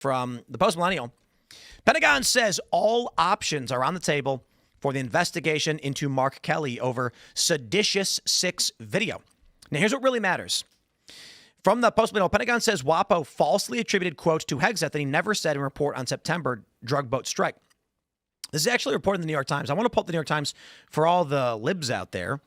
from the Post-Millennial. Pentagon says all options are on the table for the investigation into Mark Kelly over seditious 6 video. Now, here's what really matters. From the Post-Millennial, Pentagon says WAPO falsely attributed, quote, to Hegseth that he never said in report on September drug boat strike. This is actually reported in the New York Times. I want to pull up the New York Times for all the libs out there.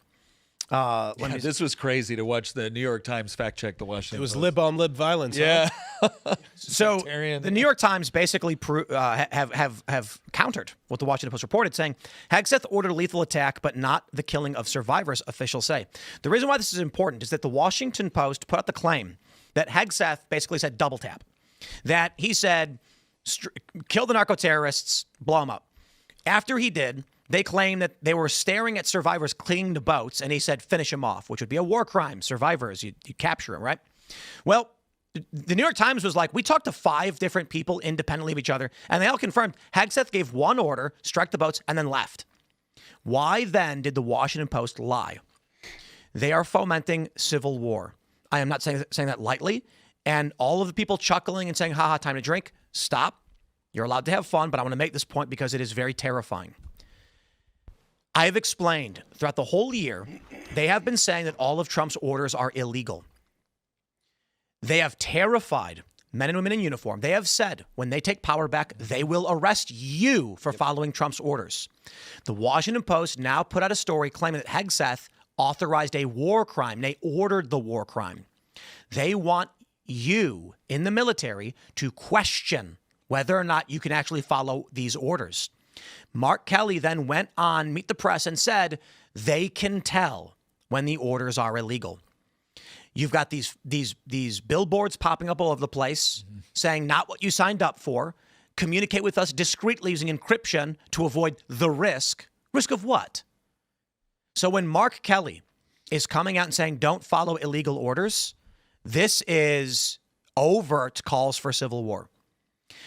This was crazy to watch the New York Times fact check the Washington Post. It was lib on lib violence. Yeah. Huh? So the New York Times basically have countered what the Washington Post reported, saying Hegseth ordered a lethal attack, but not the killing of survivors, officials say. The reason why this is important is that the Washington Post put out the claim that Hegseth basically said double tap, that he said, kill the narco terrorists, blow them up. After he did, they claim that they were staring at survivors clinging to boats, and he said, finish them off, which would be a war crime. Survivors, you capture them, right? Well, the New York Times was like, we talked to 5 different people independently of each other, and they all confirmed Hegseth gave one order, struck the boats, and then left. Why then did the Washington Post lie? They are fomenting civil war. I am not saying that lightly, and all of the people chuckling and saying, haha, time to drink, stop. You're allowed to have fun, but I want to make this point because it is very terrifying. I have explained throughout the whole year, they have been saying that all of Trump's orders are illegal. They have terrified men and women in uniform. They have said when they take power back, they will arrest you for following Trump's orders. The Washington Post now put out a story claiming that Hegseth authorized a war crime. They ordered the war crime. They want you in the military to question whether or not you can actually follow these orders. Mark Kelly then went on Meet the Press and said they can tell when the orders are illegal. You've got these billboards popping up all over the place saying not what you signed up for. Communicate with us discreetly using encryption to avoid the risk. Risk of what? So when Mark Kelly is coming out and saying don't follow illegal orders, this is overt calls for civil war.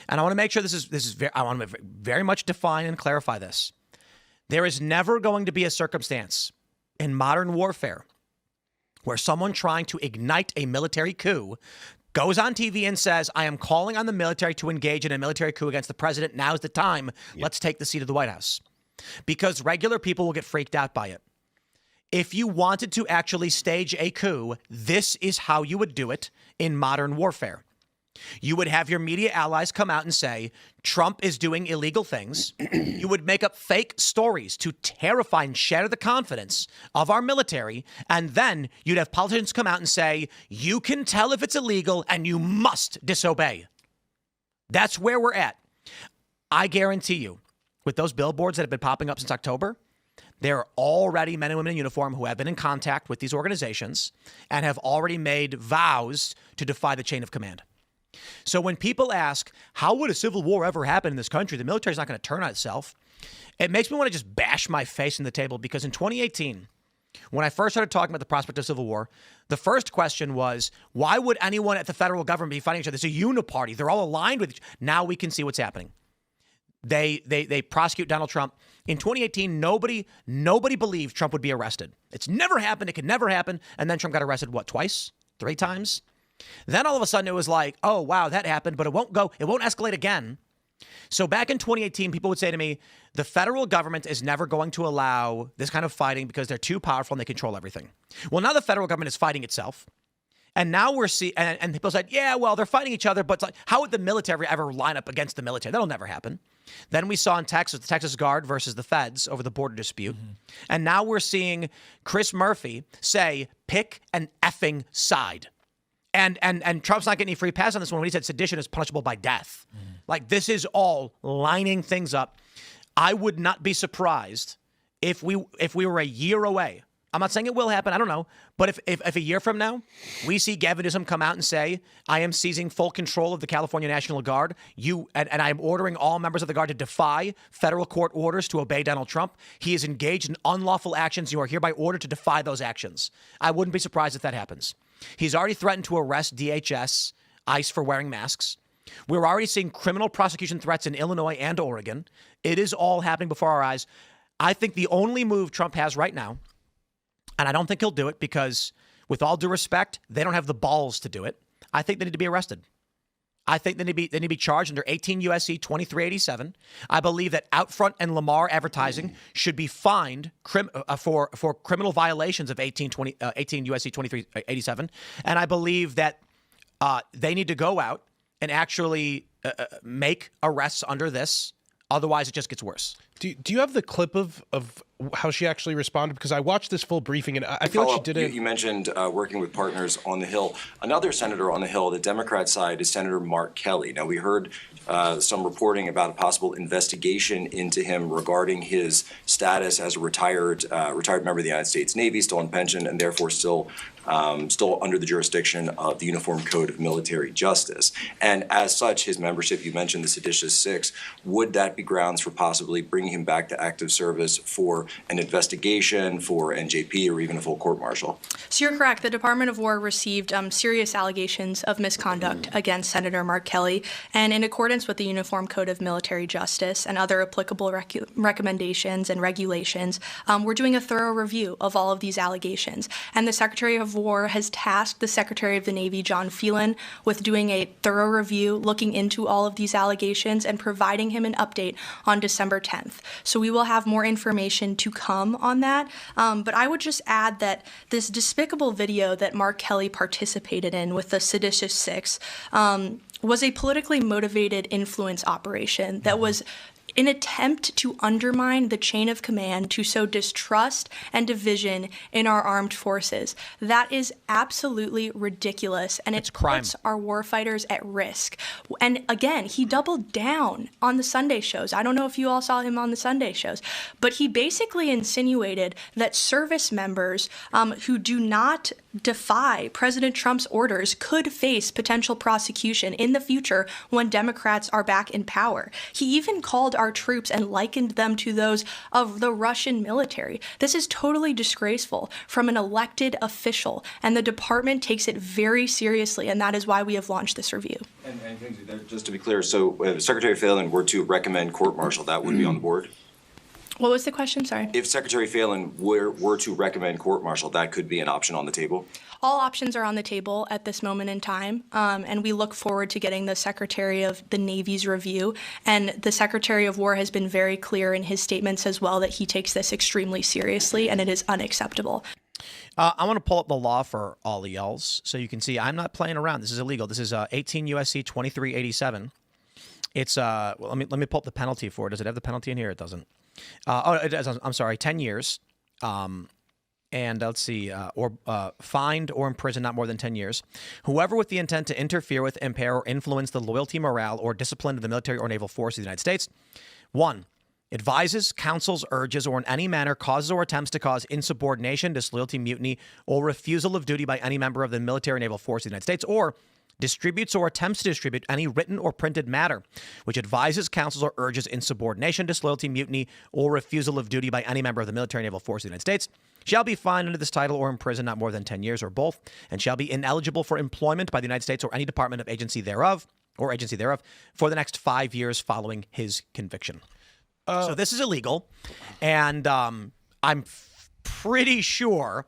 And I want to make sure I want to very much define and clarify this. There is never going to be a circumstance in modern warfare where someone trying to ignite a military coup goes on TV and says, I am calling on the military to engage in a military coup against the president. Now's the time. Yep. Let's take the seat of the White House. Because regular people will get freaked out by it. If you wanted to actually stage a coup, this is how you would do it in modern warfare. You would have your media allies come out and say, Trump is doing illegal things. You would make up fake stories to terrify and shatter the confidence of our military. And then you'd have politicians come out and say, you can tell if it's illegal and you must disobey. That's where we're at. I guarantee you, with those billboards that have been popping up since October, there are already men and women in uniform who have been in contact with these organizations and have already made vows to defy the chain of command. So when people ask, how would a civil war ever happen in this country? The military's not going to turn on itself. It makes me want to just bash my face in the table because in 2018, when I first started talking about the prospect of civil war, the first question was, why would anyone at the federal government be fighting each other? It's a uniparty. They're all aligned with each other. Now we can see what's happening. They prosecute Donald Trump. In 2018, nobody believed Trump would be arrested. It's never happened. It could never happen. And then Trump got arrested, what, twice? 3 times? Then all of a sudden it was like, oh, wow, that happened, but it won't escalate again. So back in 2018, people would say to me, the federal government is never going to allow this kind of fighting because they're too powerful and they control everything. Well, now the federal government is fighting itself. And now we're seeing, and people said, yeah, well, they're fighting each other, but it's like, how would the military ever line up against the military? That'll never happen. Then we saw in Texas, the Texas Guard versus the feds over the border dispute. Mm-hmm. And now we're seeing Chris Murphy say, pick an effing side. And Trump's not getting any free pass on this one when he said sedition is punishable by death. Mm. Like, this is all lining things up. I would not be surprised if we were a year away. I'm not saying it will happen. I don't know. But if a year from now, we see Gavin Newsom come out and say, I am seizing full control of the California National Guard, and I'm ordering all members of the Guard to defy federal court orders to obey Donald Trump. He is engaged in unlawful actions. You are hereby ordered to defy those actions. I wouldn't be surprised if that happens. He's already threatened to arrest DHS, ICE for wearing masks. We're already seeing criminal prosecution threats in Illinois and Oregon. It is all happening before our eyes. I think the only move Trump has right now, and I don't think he'll do it because, with all due respect, they don't have the balls to do it. I think they need to be arrested. I think they need to be charged under 18 USC 2387. I believe that Outfront and Lamar Advertising should be fined for criminal violations of 18 USC 2387. And I believe that they need to go out and actually make arrests under this. Otherwise, it just gets worse. Do you have the clip of how she actually responded? Because I watched this full briefing, and I feel like she didn't. You mentioned working with partners on the Hill. Another senator on the Hill, the Democrat side, is Senator Mark Kelly. Now, we heard some reporting about a possible investigation into him regarding his status as a retired member of the United States Navy, still on pension, and therefore still under the jurisdiction of the Uniform Code of Military Justice. And as such, his membership, you mentioned the seditious six, would that be grounds for possibly bringing him back to active service for an investigation, for NJP, or even a full court-martial? So you're correct. The Department of War received serious allegations of misconduct against Senator Mark Kelly, and in accordance with the Uniform Code of Military Justice and other applicable recommendations and regulations, we're doing a thorough review of all of these allegations. And the Secretary of War has tasked the Secretary of the Navy, John Phelan, with doing a thorough review, looking into all of these allegations and providing him an update on December 10th. So we will have more information to come on that. But I would just add that this despicable video that Mark Kelly participated in with the seditious six was a politically motivated influence operation that was an attempt to undermine the chain of command, to sow distrust and division in our armed forces. That is absolutely ridiculous, and it puts our warfighters at risk. And again, he doubled down on the Sunday shows. I don't know if you all saw him on the Sunday shows, but he basically insinuated that service members who do not defy President Trump's orders could face potential prosecution in the future when Democrats are back in power. He even called our troops and likened them to those of the Russian military. This is totally disgraceful from an elected official, and the department takes it very seriously, and that is why we have launched this review. And just to be clear, so if Secretary Phelan were to recommend court-martial, that would be on the board? What was the question? Sorry. If Secretary Phelan were to recommend court-martial, that could be an option on the table? All options are on the table at this moment in time, and we look forward to getting the Secretary of the Navy's review. And the Secretary of War has been very clear in his statements as well that he takes this extremely seriously, and it is unacceptable. I want to pull up the law for all the yells so you can see I'm not playing around. This is illegal. This is 18 USC 2387. It's well, let me pull up the penalty for it. Does it have the penalty in here? It doesn't. It does. I'm sorry, 10 years. And let's see, fined or imprisoned not more than 10 years. Whoever with the intent to interfere with, impair, or influence the loyalty, morale, or discipline of the military or naval force of the United States. 1. Advises, counsels, urges, or in any manner causes or attempts to cause insubordination, disloyalty, mutiny, or refusal of duty by any member of the military or naval force of the United States, or distributes or attempts to distribute any written or printed matter which advises, counsels, or urges insubordination, disloyalty, mutiny, or refusal of duty by any member of the military or naval force of the United States, shall be fined under this title or imprisoned not more than 10 years or both, and shall be ineligible for employment by the United States or any department of agency thereof for the next 5 years following his conviction. So this is illegal, and I'm pretty sure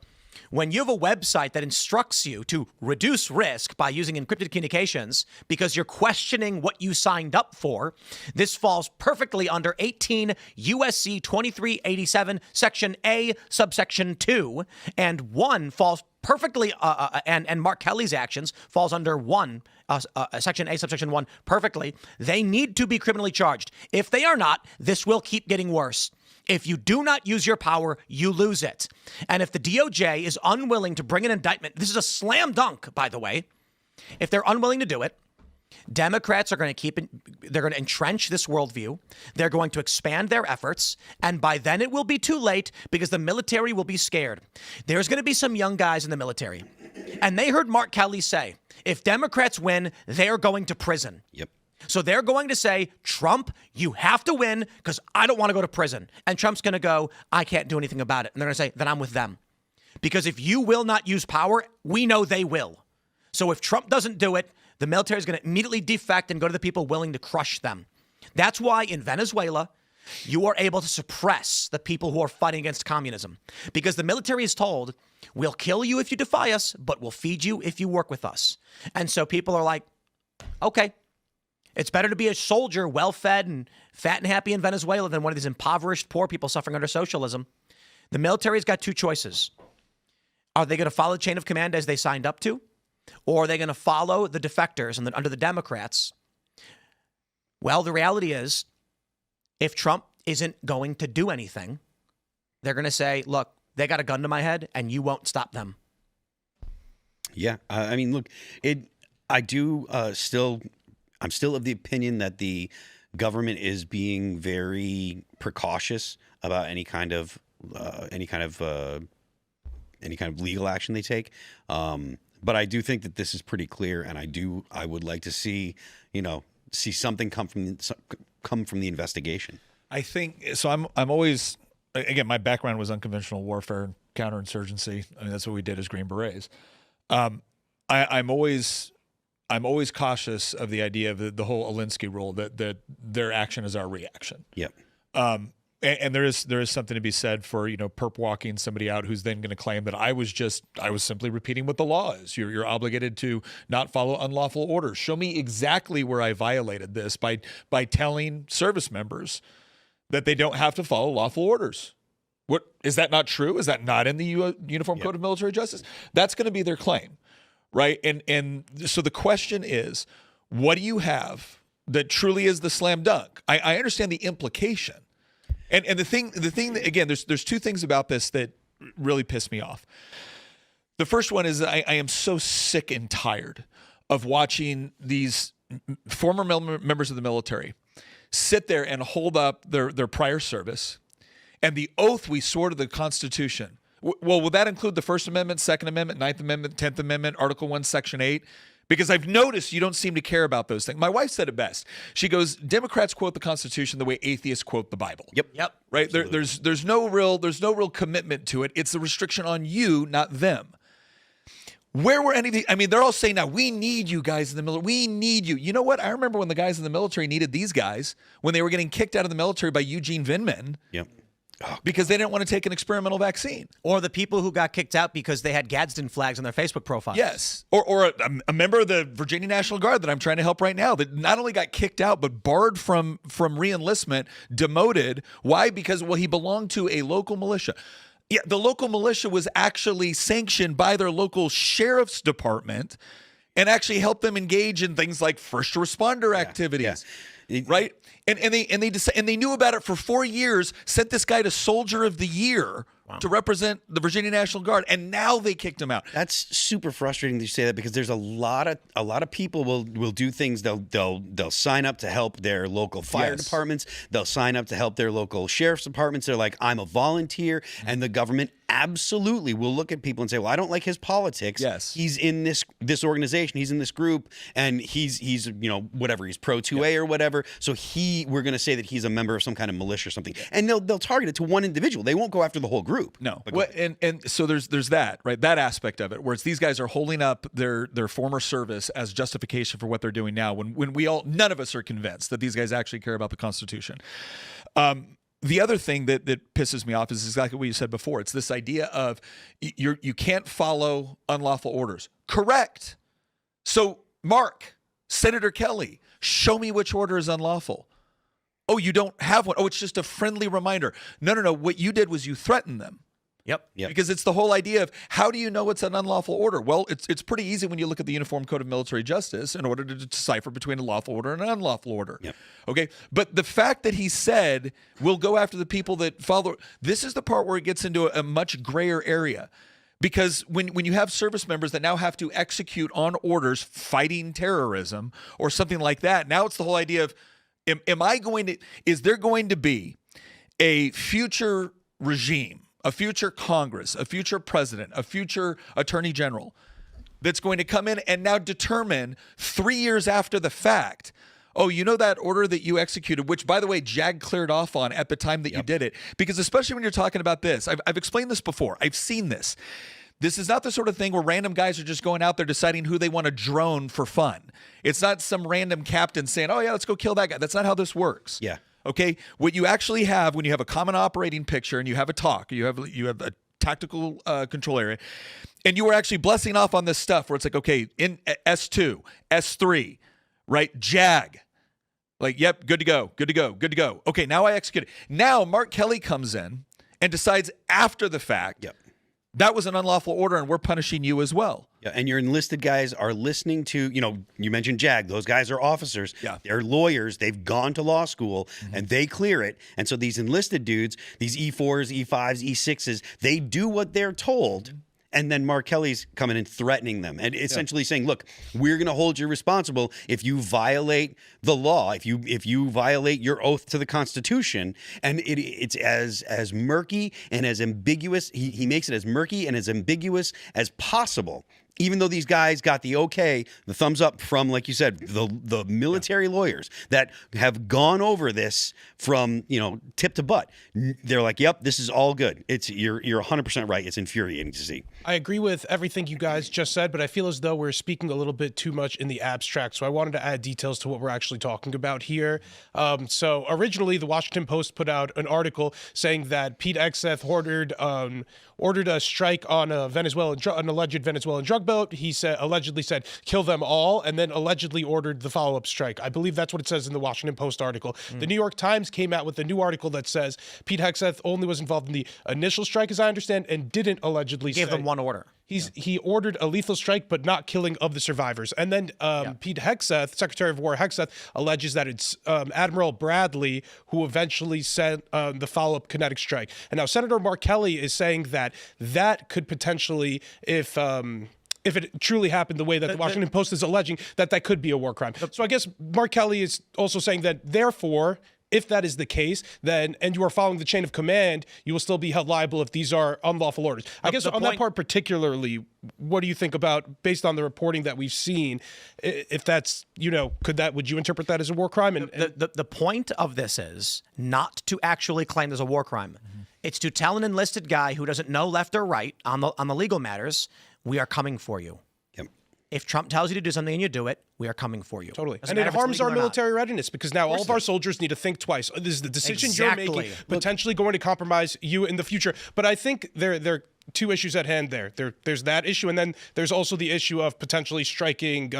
when you have a website that instructs you to reduce risk by using encrypted communications because you're questioning what you signed up for, this falls perfectly under 18 USC 2387, Section A, subsection 2, and 1 falls perfectly, and Mark Kelly's actions falls under 1, Section A, subsection 1, perfectly. They need to be criminally charged. If they are not, this will keep getting worse. If you do not use your power, you lose it. And if the DOJ is unwilling to bring an indictment, this is a slam dunk, by the way. If they're unwilling to do it, Democrats are going to they're going to entrench this worldview. They're going to expand their efforts. And by then it will be too late because the military will be scared. There's going to be some young guys in the military. And they heard Mark Kelly say, if Democrats win, they're going to prison. Yep. So they're going to say, Trump, you have to win because I don't want to go to prison. And Trump's going to go, I can't do anything about it. And they're going to say, then I'm with them. Because if you will not use power, we know they will. So if Trump doesn't do it, the military is going to immediately defect and go to the people willing to crush them. That's why in Venezuela, you are able to suppress the people who are fighting against communism. Because the military is told, we'll kill you if you defy us, but we'll feed you if you work with us. And so people are like, okay, It's better to be a soldier, well-fed and fat and happy in Venezuela than one of these impoverished poor people suffering under socialism. The military's got two choices. Are they going to follow the chain of command as they signed up to? Or are they going to follow the defectors under the Democrats? Well, the reality is, if Trump isn't going to do anything, they're going to say, look, they got a gun to my head and you won't stop them. Yeah. I mean, look, I'm still of the opinion that the government is being very precautious about any kind of legal action they take. But I do think that this is pretty clear, and I would like to see something come from the investigation. I think so. I'm always, again, my background was unconventional warfare and counterinsurgency. I mean, that's what we did as Green Berets. I'm always cautious of the idea of the whole Alinsky rule that their action is our reaction. Yep. And there is something to be said for perp walking somebody out who's then going to claim that I was simply repeating what the law is. You're obligated to not follow unlawful orders. Show me exactly where I violated this by telling service members that they don't have to follow lawful orders. What is that not true? Is that not in the Uniform Code of Military Justice? That's going to be their claim, right? And so the question is, what do you have that truly is the slam dunk? I understand the implication. And the thing that, again, there's two things about this that really piss me off. The first one is I am so sick and tired of watching these former members of the military sit there and hold up their prior service and the oath we swore to the Constitution. Well, will that include the First Amendment, Second Amendment, Ninth Amendment, 10th Amendment, Article 1, Section 8? Because I've noticed you don't seem to care about those things. My wife said it best. She goes, Democrats quote the Constitution the way atheists quote the Bible. Yep. Right? There's no real commitment to it. It's a restriction on you, not them. Where were any of these? I mean, they're all saying now, we need you guys in the military. We need you. You know what? I remember when the guys in the military needed these guys when they were getting kicked out of the military by Eugene Vindman. Yep. Because they didn't want to take an experimental vaccine. Or the people who got kicked out because they had Gadsden flags on their Facebook profiles. Yes. Or a member of the Virginia National Guard that I'm trying to help right now that not only got kicked out, but barred from re-enlistment, demoted. Why? Because, he belonged to a local militia. Yeah, the local militia was actually sanctioned by their local sheriff's department and actually helped them engage in things like first responder activities. Yeah. Right? And they knew about it for 4 years, sent this guy to Soldier of the Year to represent the Virginia National Guard, and now they kicked him out. That's super frustrating that you say that, because there's a lot of people will do things. They'll sign up to help their local fire departments. They'll sign up to help their local sheriff's departments. They're like, I'm a volunteer, and the government absolutely will look at people and say, well, I don't like his politics. Yes. He's in this organization, he's in this group, and he's whatever, he's pro 2A or whatever. So we're going to say that he's a member of some kind of militia or something. And they'll target it to one individual. They won't go after the whole group. No. And so there's that, right? That aspect of it, where it's these guys are holding up their former service as justification for what they're doing now, when none of us are convinced that these guys actually care about the Constitution. The other thing that pisses me off is exactly what you said before. It's this idea of you can't follow unlawful orders. Correct. So, Mark, Senator Kelly, show me which order is unlawful. Oh, you don't have one. Oh, it's just a friendly reminder. No. What you did was you threatened them. Yep. Because it's the whole idea of, how do you know it's an unlawful order? Well, it's pretty easy when you look at the Uniform Code of Military Justice in order to decipher between a lawful order and an unlawful order. Yep. Okay. But the fact that he said, we'll go after the people that follow, this is the part where it gets into a much grayer area. Because when you have service members that now have to execute on orders fighting terrorism or something like that, now it's the whole idea of, is there going to be a future regime, a future Congress, a future president, a future attorney general that's going to come in and now determine 3 years after the fact, oh, that order that you executed, which, by the way, JAG cleared off on at the time that you did it? Because especially when you're talking about this, I've explained this before. I've seen this. This is not the sort of thing where random guys are just going out there deciding who they want to drone for fun. It's not some random captain saying, oh, yeah, let's go kill that guy. That's not how this works. Yeah. Okay? What you actually have when you have a common operating picture and you have a talk, you have a tactical control area, and you are actually blessing off on this stuff where it's like, okay, in S2, S3, right, JAG, Like, yep, good to go, good to go, good to go. Okay, now I execute it. Now Mark Kelly comes in and decides after the fact, that was an unlawful order and we're punishing you as well. Yeah, and your enlisted guys are listening to, you mentioned JAG. Those guys are officers. Yeah. They're lawyers. They've gone to law school and they clear it. And so these enlisted dudes, these E4s, E5s, E6s, they do what they're told. And then Mark Kelly's coming and threatening them and essentially saying, look, we're going to hold you responsible if you violate the law, if you violate your oath to the Constitution. And it's as murky and as ambiguous. He makes it as murky and as ambiguous as possible. Even though these guys got the okay, the thumbs up from, like you said, the military lawyers that have gone over this from, tip to butt. They're like, yep, this is all good. You're 100% right. It's infuriating to see. I agree with everything you guys just said, but I feel as though we're speaking a little bit too much in the abstract. So I wanted to add details to what we're actually talking about here. So originally, the Washington Post put out an article saying that Pete Hegseth ordered a strike on an alleged Venezuelan drug boat. He allegedly said, kill them all, and then allegedly ordered the follow-up strike. I believe that's what it says in the Washington Post article. The New York Times came out with a new article that says Pete Hegseth only was involved in the initial strike, as I understand, and didn't allegedly Gave them one order. He ordered a lethal strike, but not killing of the survivors. And then Pete Hegseth, Secretary of War Hegseth, alleges that it's Admiral Bradley who eventually sent the follow-up kinetic strike. And now Senator Mark Kelly is saying that could potentially, if it truly happened the way that the Washington Post is alleging, that could be a war crime. So I guess Mark Kelly is also saying that, therefore, if that is the case, then, and you are following the chain of command, you will still be held liable if these are unlawful orders. I guess on that part particularly, what do you think about, based on the reporting that we've seen, if that's, would you interpret that as a war crime? The point of this is not to actually claim there's a war crime. It's to tell an enlisted guy who doesn't know left or right on the legal matters, we are coming for you. If Trump tells you to do something and you do it, we are coming for you. Totally. And it harms our military readiness because now all of our soldiers need to think twice. This is the decision you're making, potentially going to compromise you in the future. But I think there are two issues at hand there. There's that issue, and then there's also the issue of potentially striking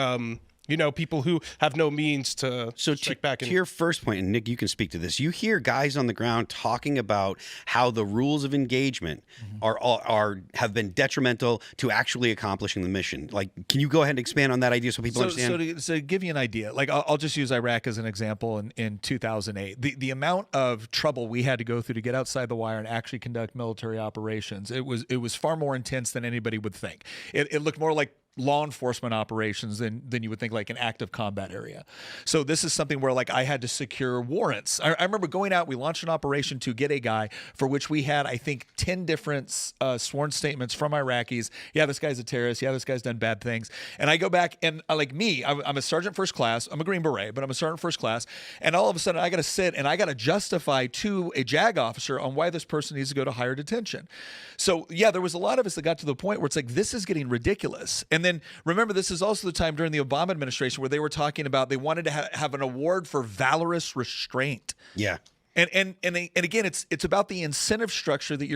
people who have no means to strike back. To your first point, and Nick, you can speak to this. You hear guys on the ground talking about how the rules of engagement have been detrimental to actually accomplishing the mission. Like, can you go ahead and expand on that idea so people understand? So to give you an idea, like I'll just use Iraq as an example. In 2008, the amount of trouble we had to go through to get outside the wire and actually conduct military operations, it was far more intense than anybody would think. It looked more like law enforcement operations than you would think, like an active combat area. So this is something where I had to secure warrants. I remember going out, we launched an operation to get a guy for which we had, I think, 10 different sworn statements from Iraqis. Yeah, this guy's a terrorist. Yeah, this guy's done bad things. And I go back and I'm a sergeant first class. I'm a Green Beret, but I'm a sergeant first class. And all of a sudden I got to sit and I got to justify to a JAG officer on why this person needs to go to higher detention. So yeah, there was a lot of us that got to the point where it's like, this is getting ridiculous. And then remember, this is also the time during the Obama administration where they were talking about they wanted to have an award for valorous restraint. Yeah. And again, it's about the incentive structure that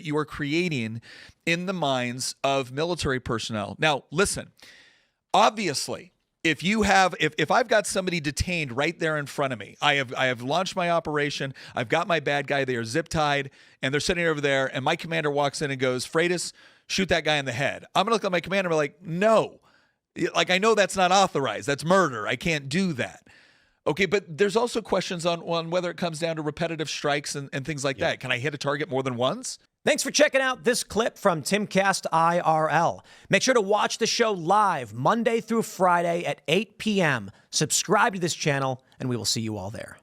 you are creating in the minds of military personnel. Now, listen, obviously, if I've got somebody detained right there in front of me, I have launched my operation, I've got my bad guy, they are zip tied, and they're sitting over there, and my commander walks in and goes, Freitas, shoot that guy in the head. I'm gonna look at my commander and be like, no. I know that's not authorized. That's murder. I can't do that. Okay, but there's also questions on whether it comes down to repetitive strikes and things like that. Can I hit a target more than once? Thanks for checking out this clip from Timcast IRL. Make sure to watch the show live Monday through Friday at 8 p.m. Subscribe to this channel, and we will see you all there.